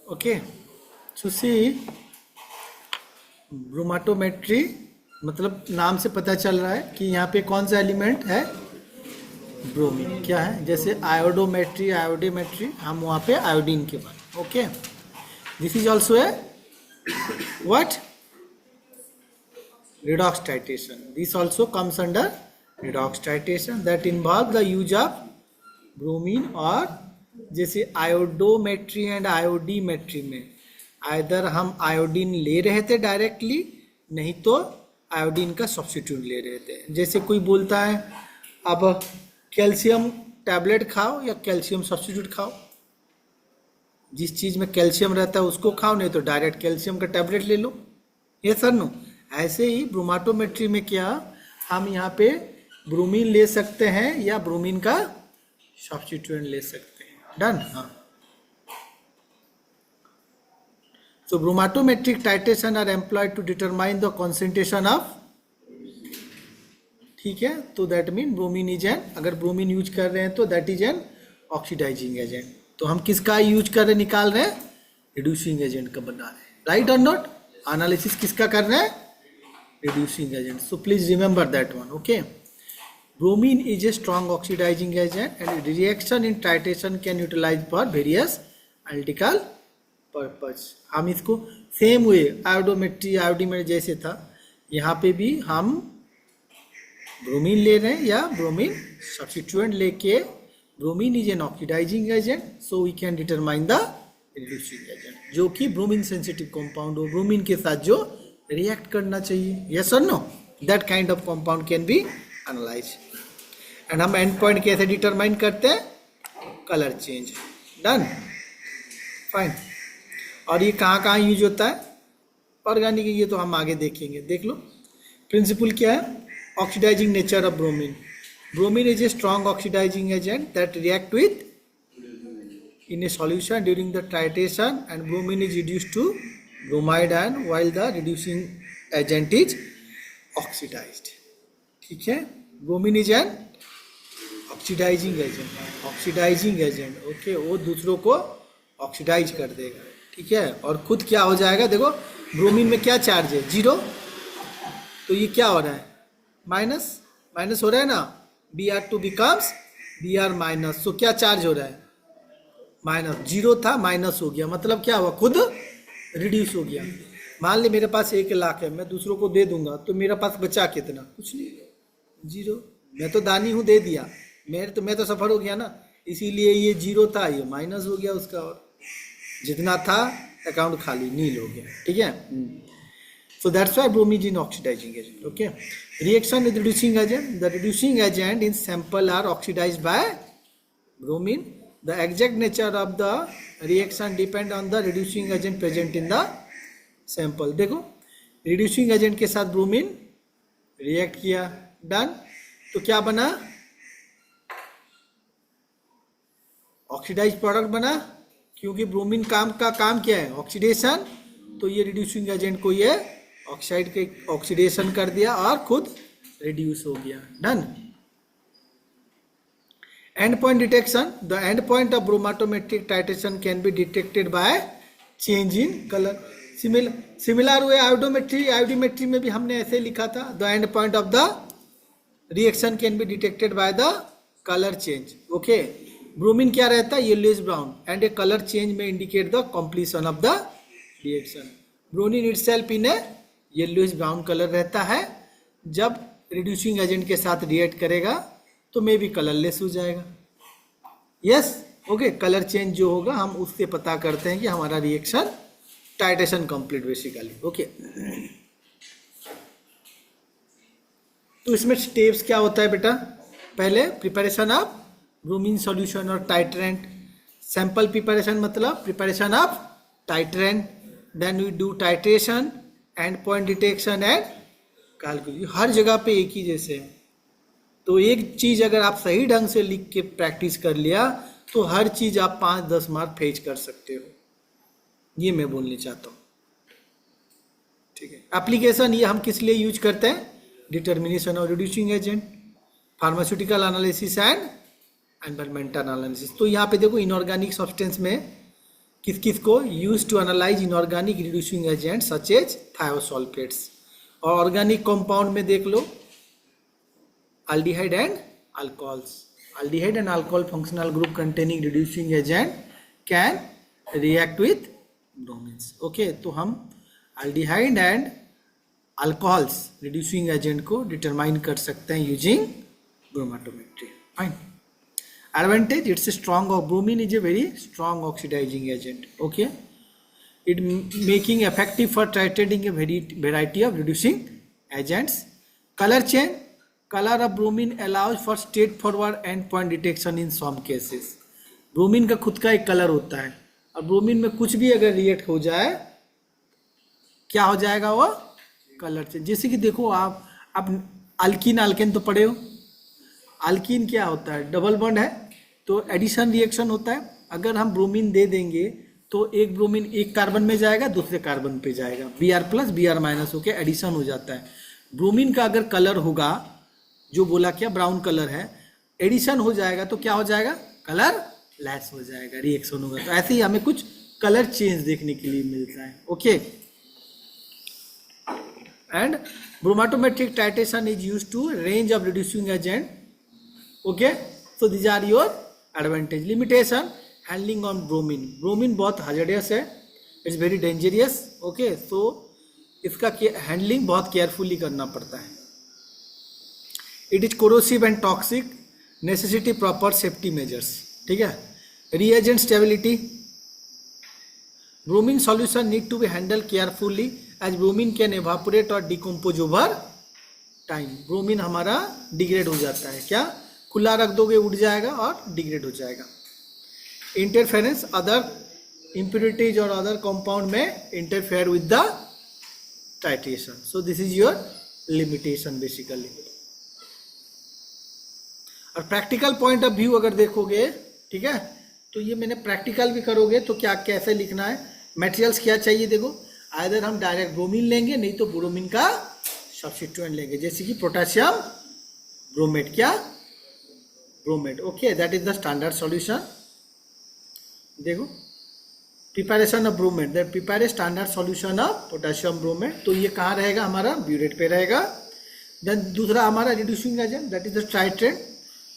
Okay, सो सी ब्रोमाटोमेट्री मतलब नाम से पता चल रहा है कि यहाँ पे कौन सा एलिमेंट है, ब्रोमीन। क्या है, जैसे आयोडोमेट्री, आयोडीमेट्री, हम वहाँ पे आयोडीन के बाद। Okay, this is also a what, redox titration. This also comes under redox titration that involve the use of bromine, और जैसे आयोडोमेट्री एंड आयोडीमेट्री में आइदर हम आयोडीन ले रहे थे डायरेक्टली, नहीं तो आयोडीन का सब्स्टिट्यूट ले रहे थे। जैसे कोई बोलता है अब कैल्शियम टैबलेट खाओ या कैल्शियम सब्स्टिट्यूट खाओ, जिस चीज़ में कैल्शियम रहता है उसको खाओ, नहीं तो डायरेक्ट कैल्शियम का टैबलेट ले लो। ये सर नो, ऐसे ही ब्रोमाटोमेट्री में क्या हम यहाँ पे ब्रोमीन ले सकते हैं या ब्रोमीन का सब्स्टिट्यूएंट ले सकते हैं। डन। हाँ, so bromatometric titration are employed to determine the concentration of, ठीक है, तो that mean bromine is an, अगर ब्रोमीन यूज कर रहे हैं तो that is an oxidising agent. तो हम किसका यूज कर रहे हैं, निकाल रहे हैं, रिड्यूसिंग एजेंट का बना रहे हैं, राइट और नॉट। एनालिसिस किसका कर रहे हैं, reducing agent. So please remember that one. Okay, bromine is a strong oxidising agent and reaction in titration can utilise for various analytical purpose. हम इसको सेम वे आयोडोमेट्री, आयोडीमेट्री जैसे था, यहाँ पे भी हम ब्रोमीन ले रहे हैं या ब्रोमीन सब्स्टिट्यूएंट लेके, bromine is an oxidising agent, so we can determine the reducing agent, जो कि ब्रोमीन सेंसिटिव कंपाउंड हो, ब्रोमीन के साथ जो रिएक्ट करना चाहिए। यस और no, that kind of compound can be analyse. And हम एंड पॉइंट कैसे डिटरमाइन करते हैं, कलर चेंज। Done, fine. और ये कहाँ कहाँ यूज होता है, ऑर्गेनिक, ये तो हम आगे देखेंगे। देख लो प्रिंसिपल क्या है, oxidising nature of bromine. Bromine is a strong oxidising agent that react with in a solution during the titration, and bromine is reduced to bromide ion while the reducing agent is oxidized. ठीक है, bromine is an oxidizing agent, oxidizing agent. Okay, वो दूसरों को oxidise कर देगा, ठीक है, और खुद क्या हो जाएगा। देखो ब्रोमीन में क्या चार्ज है, 0, तो ये क्या हो रहा है, माइनस, माइनस हो रहा है ना, Br2 becomes Br माइनस, तो क्या चार्ज हो रहा है, माइनस। 0 था, माइनस हो गया, मतलब क्या हुआ, खुद रिड्यूस हो गया। मान ले मेरे पास 1 लाख है, मैं दूसरों को दे दूंगा, तो मेरे पास बचा कितना, कुछ नहीं, 0। मैं तो दानी हूँ, दे दिया, मैं तो सफर हो गया ना, इसीलिए ये 0 था, ये माइनस हो गया उसका, और जितना था अकाउंट खाली, नील हो गया। ठीक है, so that's why bromine is an oxidizing agent. Okay, reaction with reducing agent, the reducing agent in sample are oxidized by bromine. The exact nature of the reaction depend on the reducing agent present in the sample. देखो reducing agent के साथ bromine react किया, done, तो क्या बना, oxidise product बना, क्योंकि bromine काम क्या है, ऑक्सीडेशन, तो ये रिड्यूसिंग एजेंट को ये ऑक्साइड के ऑक्सीडेशन कर दिया और खुद रिड्यूस हो गया। Done. End point detection, the end point of bromatometric titration can be detected by change in colour. Similar हुए आयोडोमेट्री में भी हमने ऐसे लिखा था, the end point of the reaction can be detected by the colour change. Okay, bromine क्या रहता है, yellowish brown, and a colour change में indicate the completion of the reaction. Bromine itself in a yellowish brown colour रहता है, जब reducing agent के साथ react करेगा तो मे भी कलरलेस हो जाएगा। यस, ओके, कलर चेंज जो होगा हम उससे पता करते हैं कि हमारा reaction titration complete basically. Okay, तो इसमें स्टेप्स क्या होता है बेटा, पहले प्रिपरेशन ऑफ ब्रोमीन सॉल्यूशन और टाइट्रेंट, सैंपल प्रिपरेशन मतलब preparation of titrant, then we do titration, end point detection and calculation. हर जगह पे एक ही जैसे है, तो एक चीज अगर आप सही ढंग से लिख के प्रैक्टिस कर लिया तो हर चीज आप 5-10 मार्क फेच कर सकते हो, ये मैं बोलना चाहता हूँ। ठीक है, एप्लीकेशन ये हम किस लिए यूज करते हैं, determination of reducing agent, pharmaceutical analysis and environmental analysis. तो यहाँ पे देखो इनऑर्गेनिक सब्सटेंस में किस किस को use to analyse inorganic reducing agent such as thiosulphates. और ऑर्गेनिक कंपाउंड में देख लो aldehyde and alcohols. Aldehyde and alcohol functional group containing reducing agent can react with bromines. Okay, तो हम aldehyde and alcohols reducing agent को determine कर सकते हैं using bromatometry. Fine. Advantage, it's a strong, bromine is a very strong oxidizing agent. Okay, it making effective for titrating a variety of reducing agents. Color change, color of bromine allows for straightforward endpoint detection in some cases. Bromine का खुद का एक colour होता है और bromine में कुछ भी अगर रिएक्ट हो जाए क्या हो जाएगा वो कलर चेंज। जैसे कि देखो आप अल्कीन अल्केन तो पढ़े हो। अल्कीन क्या होता है, डबल बॉन्ड है तो एडिशन रिएक्शन होता है। अगर हम ब्रोमीन दे देंगे तो एक ब्रोमीन एक कार्बन में जाएगा दूसरे कार्बन पे जाएगा, Br+ Br- होके एडिशन हो जाता है। ब्रोमीन का अगर कलर होगा जो बोला क्या ब्राउन कलर है, एडिशन हो जाएगा तो क्या हो जाएगा कलर लेस हो जाएगा, रिएक्शन होगा। तो ऐसे ही हमें कुछ कलर चेंज देखने के लिए मिलता है। Okay, and bromatometric titration is used to range of reducing agent. Okay, so these are your advantage. Limitation, handling on bromine, bromine बहुत हाजर्डियस है, it's very dangerous. Okay, so इसका हैंडलिंग बहुत carefully करना पड़ता है। It is corrosive and toxic, necessity proper safety measures. ठीक है, reagent stability, bromine solution need to be handled carefully as bromine can evaporate or decompose over time. bromine हमारा degrade हो जाता है, क्या खुला रख दोगे उड़ जाएगा और डिग्रेड हो जाएगा। इंटरफेरेंस, अदर impurities और अदर कंपाउंड में interfere with the titration. So this is your limitation basically. और प्रैक्टिकल पॉइंट ऑफ व्यू अगर देखोगे, ठीक है, तो ये मैंने प्रैक्टिकल भी करोगे तो क्या कैसे लिखना है, मटेरियल्स क्या चाहिए देखो, आइदर हम डायरेक्ट ब्रोमीन लेंगे नहीं तो ब्रोमीन का सब्स्टिट्यूएंट लेंगे, जैसे कि पोटेशियम ब्रोमेट, क्या bromate. Okay, that is the standard solution. देखो preparation of bromate, that prepare standard solution of potassium bromate. तो ये कहाँ रहेगा हमारा ब्यूरेट पे रहेगा। देन दूसरा हमारा reducing agent that is the titrate.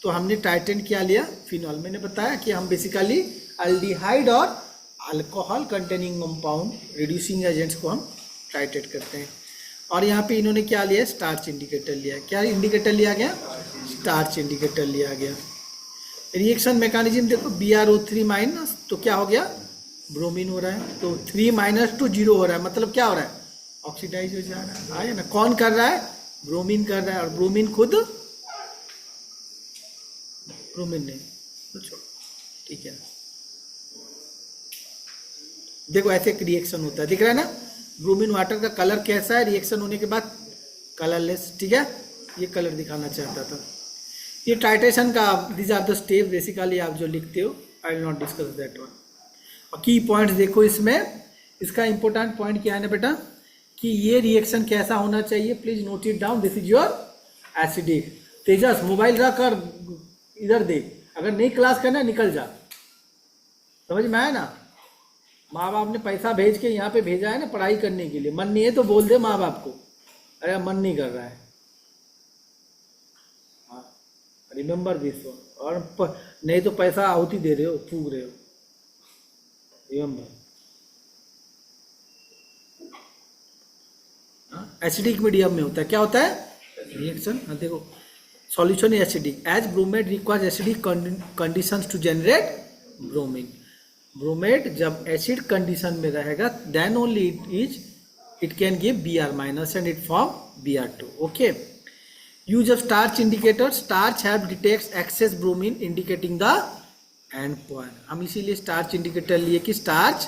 तो हमने टाइट्रेट क्या लिया, फिनॉल। मैंने बताया कि हम बेसिकली अल्डिहाइड और alcohol containing compound reducing agents को हम टाइट्रेट करते हैं। और यहाँ पे इन्होंने क्या लिया, स्टार्च इंडिकेटर लिया। क्या इंडिकेटर लिया गया, स्टार्च इंडिकेटर लिया गया। रिएक्शन मैकेनिज्म देखो, BrO3- तो क्या हो गया ब्रोमीन हो रहा है, तो 3- to 0 हो रहा है, मतलब क्या हो रहा है ऑक्सीडाइज हो जा रहा है ना। कौन कर रहा है, ब्रोमीन कर रहा है, और ब्रोमीन खुद ब्रोमीन नहीं, तो छोड़ो, ठीक है। देखो ऐसे एक रिएक्शन होता है, दिख रहा है ना, ब्रोमीन वाटर का कलर कैसा है, रिएक्शन होने के बाद कलरलेस। ठीक है, ये कलर दिखाना चाहता था। ये टाइट्रेशन का these are the step basically आप जो लिखते हो, I will not discuss that one. और की पॉइंट्स देखो इसमें, इसका इंपॉर्टेंट पॉइंट क्या है ना बेटा, कि ये रिएक्शन कैसा होना चाहिए, please note it down. This is your acidic. Tejas mobile रख कर इधर देख, अगर नहीं क्लास करना निकल जा, समझ में आया ना। माँ बाप ने पैसा भेज के यहाँ पे भेजा है ना पढ़ाई करने के लिए, मन नहीं है तो बोल दे माँ बाप को, अरे मन नहीं कर रहा है। हाँ, रिमेम्बर दिस वन। और नहीं तो पैसा आहुति दे रहे हो, फूक रहे हो, रिमेम्बर। एसिडिक मीडियम में होता है, क्या होता है रिएक्शन। हाँ देखो, solution is acidic as bromate requires acidic conditions to generate bromine. Bromate जब एसिड कंडीशन में रहेगा then only it can give Br- and it form Br2. Okay, use of starch indicator, starch help detects excess bromine indicating the end point. हम इसीलिए starch indicator लिए कि starch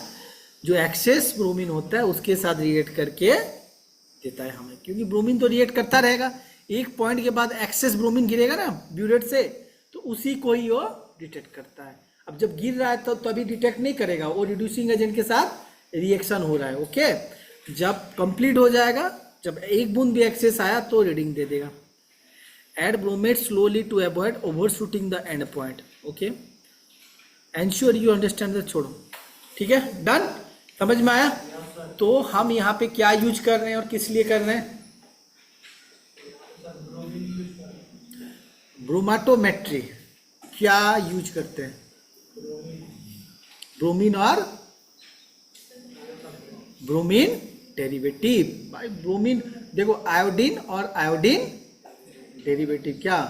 जो access bromine होता है उसके साथ रिएक्ट करके देता है हमें, क्योंकि ब्रोमीन तो रिएक्ट करता रहेगा, एक पॉइंट के बाद एक्सेस ब्रोमीन गिरेगा ना ब्यूरेट से, तो उसी को ही वो डिटेक्ट करता है। अब जब गिर रहा है तो तभी डिटेक्ट नहीं करेगा, वो रिड्यूसिंग एजेंट के साथ रिएक्शन हो रहा है। ओके, जब कंप्लीट हो जाएगा, जब एक बूंद भी एक्सेस आया तो रीडिंग दे देगा। Add bromate slowly to avoid overshooting the end point. Okay, ensure you understand the, छोड़ो ठीक है, डन, समझ में आया। तो हम यहाँ पे क्या यूज कर रहे हैं और किस लिए कर रहे हैं? ब्रोमाटोमेट्री क्या यूज करते हैं? ब्रोमीन और ब्रोमीन डेरिवेटिव। भाई ब्रोमीन देखो, आयोडीन और आयोडीन डेरिवेटिव। क्या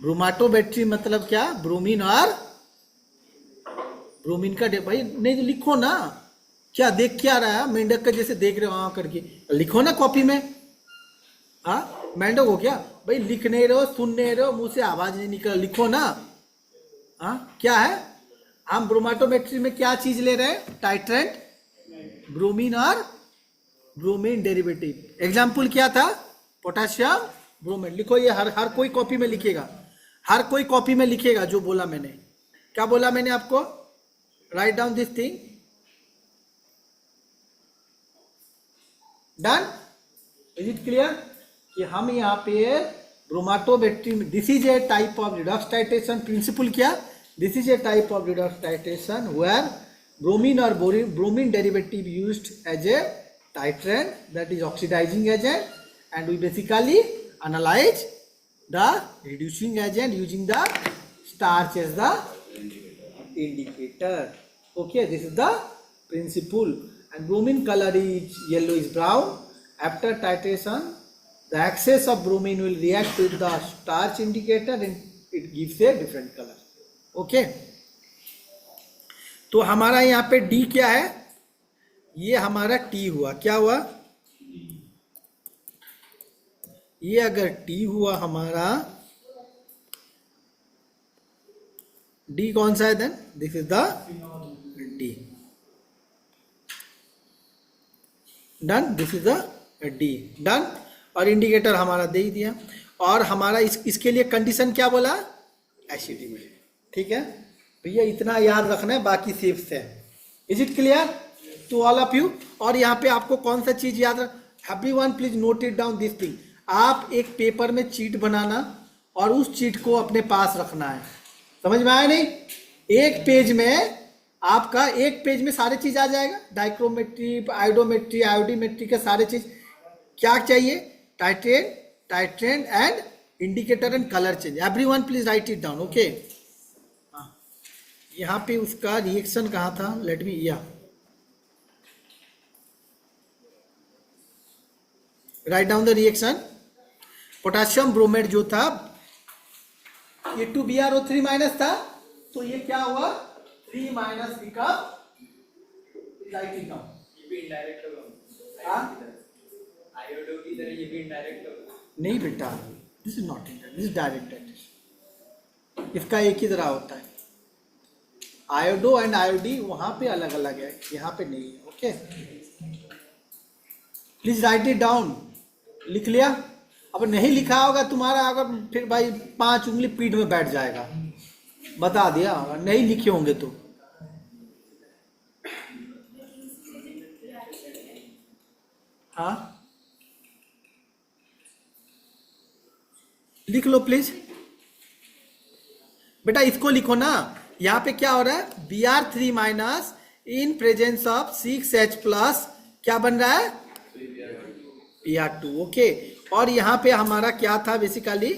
ब्रोमाटोमेट्री मतलब क्या? ब्रोमीन और ब्रोमीन का भाई नहीं तो लिखो ना, क्या देख क्या रहा है? मेंढक का जैसे देख रहे हो हाँ करके, लिखो ना कॉपी में। हाँ मेंढक हो क्या भाई? लिख नहीं रहे हो, सुन नहीं रहे हो, मुंह से आवाज नहीं निकल, लिखो ना। हाँ क्या है? हम ब्रोमाटोमेट्री में क्या चीज ले रहे हैं? टाइट्रेंट, ब्रोमीन और ब्रोमीन डेरिवेटिव। एग्जाम्पल क्या था? Potassium bromate. लिखो, ये हर कोई कॉपी में लिखेगा, हर कोई कॉपी में लिखेगा जो बोला मैंने। क्या बोला मैंने आपको? Write down this thing. Done, is it clear कि हम यहाँ पे ब्रोमाटोमेट्री में, this is a type of redox titration principle. क्या? This is a type of redox titration where bromine और bromine derivative used as a titrant, that is oxidizing agent, and we basically analyze the reducing agent using the starch as the indicator. Okay, this is the principle. And bromine color is yellow is brown. After titration, the excess of bromine will react with the starch indicator and it gives a different color. Okay, तो हमारा यहाँ पे D क्या है? ये हमारा T हुआ। क्या हुआ? ये अगर T हुआ हमारा, D कौन सा है? Then this is the D। Done, this is the D। Done, और इंडिकेटर हमारा दे ही दिया। और हमारा इसके लिए कंडीशन क्या बोला? एसिडिक। ठीक है भैया, इतना याद रखना है, बाकी सेफ है। Is it clear to all of you? और यहाँ पे आपको कौन सा चीज याद रख, everyone please note it down this thing. आप एक पेपर में चीट बनाना और उस चीट को अपने पास रखना है। समझ में आया नहीं? एक पेज में आपका, एक पेज में सारे चीज आ जाएगा, डाइक्रोमेट्री, आयोडोमेट्री, आयोडीमेट्री के सारे चीज। क्या चाहिए? Titrant and indicator and colour change. Everyone please write it down. Okay, यहाँ पे उसका रिएक्शन कहाँ था? लेट मी, या write down the reaction. Potassium bromate जो था, ये 2BrO3 माइनस था, तो ये क्या हुआ? 3 minus become, right it down. ये भी इनडायरेक्ट होगा। आयोडो की तरह ये भी इनडायरेक्ट होगा। नहीं बेटा, this is not indirect, this is direct. इसका एक ही तरह होता है। आयोडो एंड आयोडी वहां पे अलग अलग है, यहाँ पे नहीं है। Okay, please write it down. लिख लिया? अब नहीं लिखा होगा तुम्हारा, अगर फिर भाई 5 उंगली पीठ में बैठ जाएगा। बता दिया, अगर नहीं लिखे होंगे तो। हाँ लिख लो प्लीज बेटा, इसको लिखो ना। यहाँ पे क्या हो रहा है? Br3 minus in presence of 6H plus क्या बन रहा है? Br2। ओके, और यहाँ पे हमारा क्या था? बेसिकली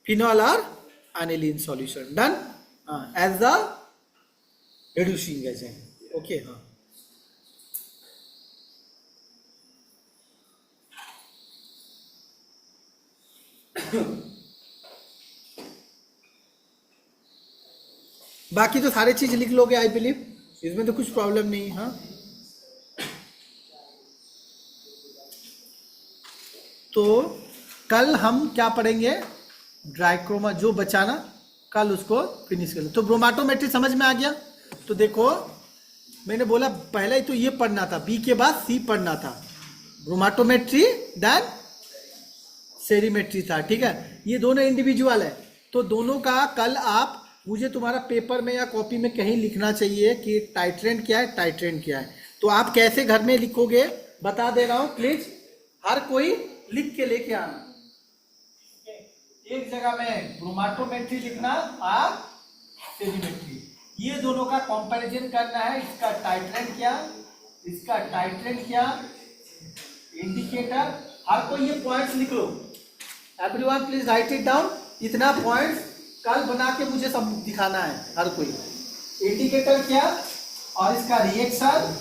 फिनॉल और aniline solution. Done, as the reducing agent. Okay, हाँ बाकी तो सारे चीज लिख लोगे आई बिलीव, इसमें तो कुछ प्रॉब्लम नहीं। हाँ, तो कल हम क्या पढ़ेंगे? ड्राइक्रोमा जो बचाना, कल उसको फिनिश कर लो। तो ब्रोमाटोमेट्री समझ में आ गया? तो देखो, मैंने बोला पहले ही तो ये पढ़ना था, बी के बाद सी पढ़ना था। ब्रोमाटोमेट्री देन सेरीमेट्री था। ठीक है, ये दोनों इंडिविजुअल है, तो दोनों का कल आप, मुझे तुम्हारा पेपर में या कॉपी में कहीं लिखना चाहिए कि टाइट्रेंट क्या है, टाइट्रेंट क्या है। तो आप कैसे घर में लिखोगे बता दे रहा हूं, प्लीज हर कोई लिख के लेके आना। एक जगह में ब्रोमाटोमेट्री लिखना और सेरीमेट्री, ये दोनों का कंपैरिजन करना है, इसका टाइट्रेंट क्या, इसका टाइट्रेंट क्या, इंडिकेटर, हर कोई ये पॉइंट्स लिख लो, everyone please write it down, इतना पॉइंट्स कल बना के मुझे सब दिखाना है हर कोई। इंडिकेटर क्या और इसका रिएक्शन,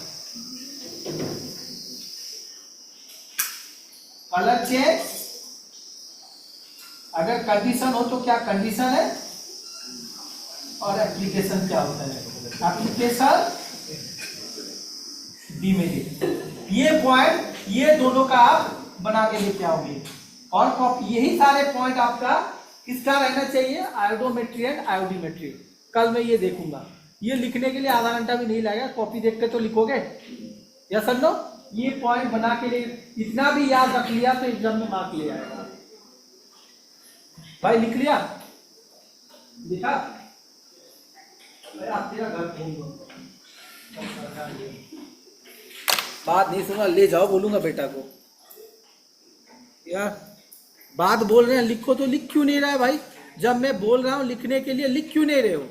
कलर चेंज, अगर कंडीशन हो तो क्या कंडीशन है, और एप्लीकेशन क्या होता है, एप्लीकेशन डिमेरिट। ये पॉइंट ये दोनों का आप बना के लेके आओगे, और कॉपी यही सारे पॉइंट आपका किसका रहना चाहिए, आयोडोमेट्री एंड आयोडीमेट्री। कल मैं ये देखूंगा, ये लिखने के लिए आधा घंटा भी नहीं लगेगा, कॉपी देख के तो लिखोगे, या सर नो, ये पॉइंट बना के लिए इतना भी याद रख लिया तो एग्जाम में मार्क ले आएगा। भाई लिख लिया, लिखा, आप तेरा घर कहीं हो, बात नहीं सुना, ले जाओ बोलूंगा बेटा को, यार बात बोल रहे हैं लिखो तो लिख क्यों नहीं रहा है भाई, जब मैं बोल रहा हूं लिखने के लिए लिख क्यों नहीं रहे हो,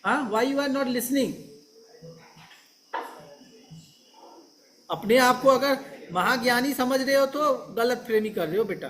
हाँ, why you are not listening. अपने आप को अगर महाज्ञानी समझ रहे हो तो गलत फ्रेमी कर रहे हो बेटा।